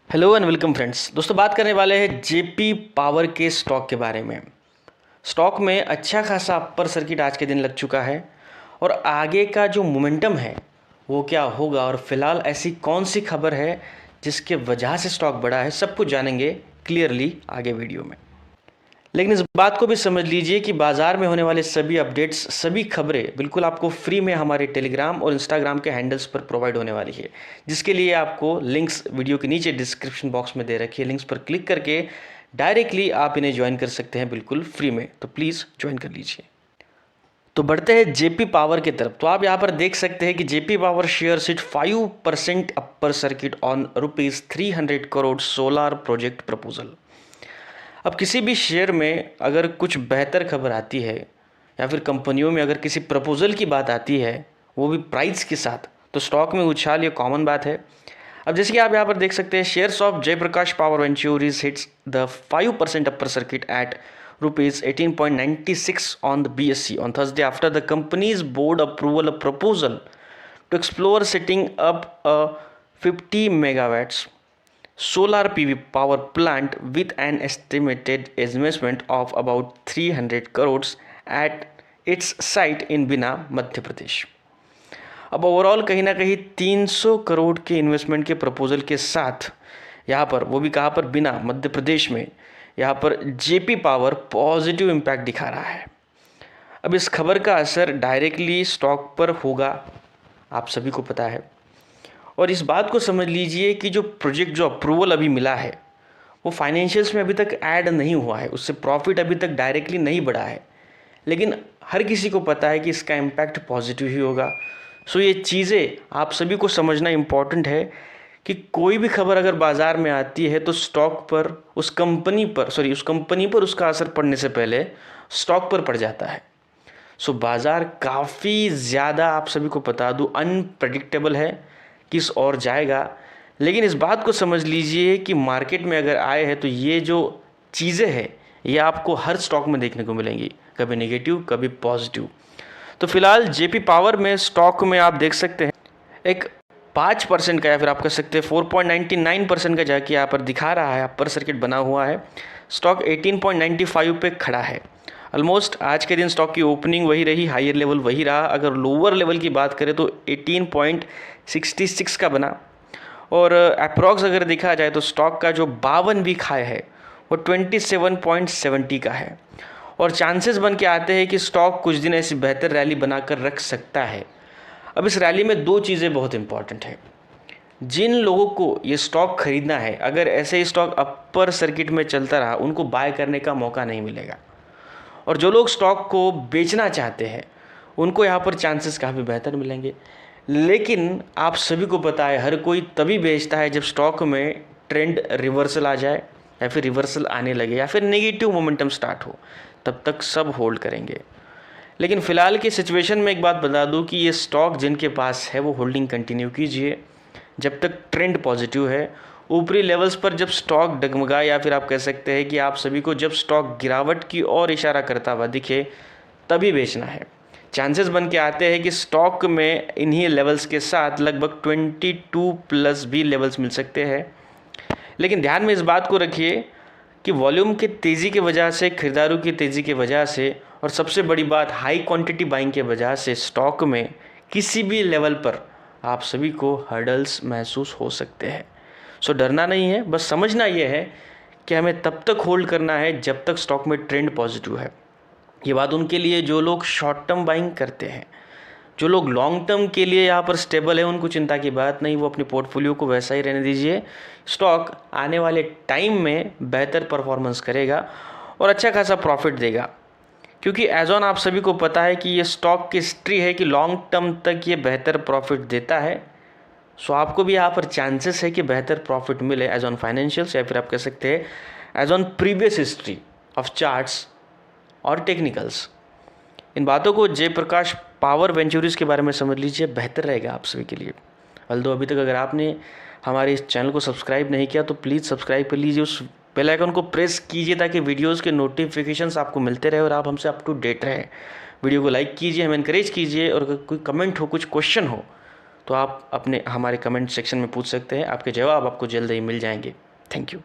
Hello and welcome friends. दोस्तों बात करने वाले हैं जेपी पावर के स्टॉक के बारे में। स्टॉक में अच्छा खासा अपर सर्किट आज के दिन लग चुका है और आगे का जो मोमेंटम है वो क्या होगा और फिलहाल ऐसी कौन सी खबर है जिसके वजह से स्टॉक बढ़ा है, सब कुछ जानेंगे क्लियरली आगे वीडियो में। लेकिन इस बात को भी समझ लीजिए कि बाजार में होने वाले सभी अपडेट्स, सभी खबरें बिल्कुल आपको फ्री में हमारे टेलीग्राम और इंस्टाग्राम के हैंडल्स पर प्रोवाइड होने वाली है, जिसके लिए आपको लिंक्स वीडियो के नीचे डिस्क्रिप्शन बॉक्स में दे रखी है। लिंक्स पर क्लिक करके डायरेक्टली आप इन्हें ज्वाइन कर सकते हैं बिल्कुल फ्री में, तो प्लीज़ ज्वाइन कर लीजिए। तो बढ़ते हैं जेपी पावर की तरफ। तो आप यहाँ पर देख सकते हैं कि JP power share sit 5% upper circuit on ₹300 crore solar project proposal. अब किसी भी शेयर में अगर कुछ बेहतर खबर आती है या फिर कंपनियों में अगर किसी प्रपोजल की बात आती है, वो भी प्राइस के साथ, तो स्टॉक में उछाल ये कॉमन बात है। अब जैसे कि आप यहाँ पर देख सकते हैं, shares of Jaiprakash power ventures hits the 5% upper circuit at rupees 18.96 on the BSE on Thursday after the company's board approval a proposal to explore setting up a 50 megawatts solar PV power plant with an estimated investment of about 300 crores at its site in बिना मध्य प्रदेश। अब overall कहीं ना कहीं 300 करोड़ के investment के proposal के साथ यहाँ पर, वो भी कहाँ पर, बिना मध्य प्रदेश में, यहाँ पर जेपी पावर पॉजिटिव इम्पैक्ट दिखा रहा है। अब इस खबर का असर डायरेक्टली स्टॉक पर होगा, आप सभी को पता है। और इस बात को समझ लीजिए कि जो प्रोजेक्ट, जो अप्रूवल अभी मिला है, वो फाइनेंशियल्स में अभी तक ऐड नहीं हुआ है, उससे प्रॉफिट अभी तक डायरेक्टली नहीं बढ़ा है, लेकिन हर किसी को पता है कि इसका इम्पैक्ट पॉजिटिव ही होगा। सो ये चीज़ें आप सभी को समझना इम्पॉर्टेंट है कि कोई भी खबर अगर बाज़ार में आती है तो स्टॉक पर, उस कंपनी पर उसका असर पड़ने से पहले स्टॉक पर पड़ जाता है। सो बाज़ार काफ़ी ज़्यादा, आप सभी को बता दूँ, अनप्रडिक्टेबल है, किस ओर जाएगा। लेकिन इस बात को समझ लीजिए कि मार्केट में अगर आए हैं तो ये जो चीज़ें हैं ये आपको हर स्टॉक में देखने को मिलेंगी, कभी नेगेटिव कभी पॉजिटिव। तो फिलहाल जेपी पावर में स्टॉक में आप देख सकते हैं एक 5% का, या फिर आप कह सकते हैं 4.99% का जाके यहाँ पर दिखा रहा है, अपर सर्किट बना हुआ है। स्टॉक 18.95 पे खड़ा है। ऑलमोस्ट आज के दिन स्टॉक की ओपनिंग वही रही, हायर लेवल वही रहा। अगर लोअर लेवल की बात करें तो 18.66 का बना, और अप्रॉक्स अगर देखा जाए तो स्टॉक का जो 52 वीक हाई है वो 27.70 का है। और चांसेस बन के आते हैं कि स्टॉक कुछ दिन ऐसी बेहतर रैली बनाकर रख सकता है। अब इस रैली में दो चीज़ें बहुत इंपॉर्टेंट है। जिन लोगों को ये स्टॉक खरीदना है, अगर ऐसे ही स्टॉक अपर सर्किट में चलता रहा, उनको बाय करने का मौका नहीं मिलेगा। और जो लोग स्टॉक को बेचना चाहते हैं उनको यहाँ पर चांसेस काफ़ी बेहतर मिलेंगे। लेकिन आप सभी को पता है, हर कोई तभी बेचता है जब स्टॉक में ट्रेंड रिवर्सल आ जाए, या फिर रिवर्सल आने लगे, या फिर नेगेटिव मोमेंटम स्टार्ट हो, तब तक सब होल्ड करेंगे। लेकिन फ़िलहाल की सिचुएशन में एक बात बता दूं कि ये स्टॉक जिनके पास है वो होल्डिंग कंटिन्यू कीजिए जब तक ट्रेंड पॉजिटिव है। ऊपरी लेवल्स पर जब स्टॉक डगमगाए, या फिर आप कह सकते हैं कि आप सभी को जब स्टॉक गिरावट की ओर इशारा करता हुआ दिखे, तभी बेचना है। चांसेस बन के आते हैं कि स्टॉक में इन्हीं लेवल्स के साथ लगभग 22+ भी लेवल्स मिल सकते हैं। लेकिन ध्यान में इस बात को रखिए कि वॉल्यूम की तेज़ी की वजह से, खरीदारों की तेज़ी की वजह से, और सबसे बड़ी बात हाई क्वांटिटी बाइंग के वजह से स्टॉक में किसी भी लेवल पर आप सभी को हर्डल्स महसूस हो सकते हैं। सो डरना नहीं है, बस समझना यह है कि हमें तब तक होल्ड करना है जब तक स्टॉक में ट्रेंड पॉजिटिव है। ये बात उनके लिए जो लोग शॉर्ट टर्म बाइंग करते हैं। जो लोग लॉन्ग टर्म के लिए यहाँ पर स्टेबल है, उनको चिंता की बात नहीं, वो अपने पोर्टफोलियो को वैसा ही रहने दीजिए। स्टॉक आने वाले टाइम में बेहतर परफॉर्मेंस करेगा और अच्छा खासा प्रॉफिट देगा, क्योंकि एज ऑन आप सभी को पता है कि ये स्टॉक की हिस्ट्री है कि लॉन्ग टर्म तक ये बेहतर प्रॉफिट देता है। सो आपको भी यहाँ पर चांसेस है कि बेहतर प्रॉफिट मिले एज ऑन फाइनेंशियल्स, या फिर आप कह सकते हैं as on previous history of charts और टेक्निकल्स। इन बातों को जयप्रकाश पावर वेंचुरीज के बारे में समझ लीजिए, बेहतर रहेगा आप सभी के लिए। अल्दो अभी तक अगर आपने हमारे इस चैनल को सब्सक्राइब नहीं किया तो प्लीज़ सब्सक्राइब कर लीजिए, उस बेल आइकन को प्रेस कीजिए ताकि वीडियोस के नोटिफिकेशंस आपको मिलते रहे और आप हमसे अप टू डेट रहें। वीडियो को लाइक कीजिए, हमें इनकरेज कीजिए, और अगर कोई कमेंट हो, कुछ क्वेश्चन हो तो आप अपने हमारे कमेंट सेक्शन में पूछ सकते हैं, आपके जवाब आपको जल्द ही मिल जाएंगे। Thank you.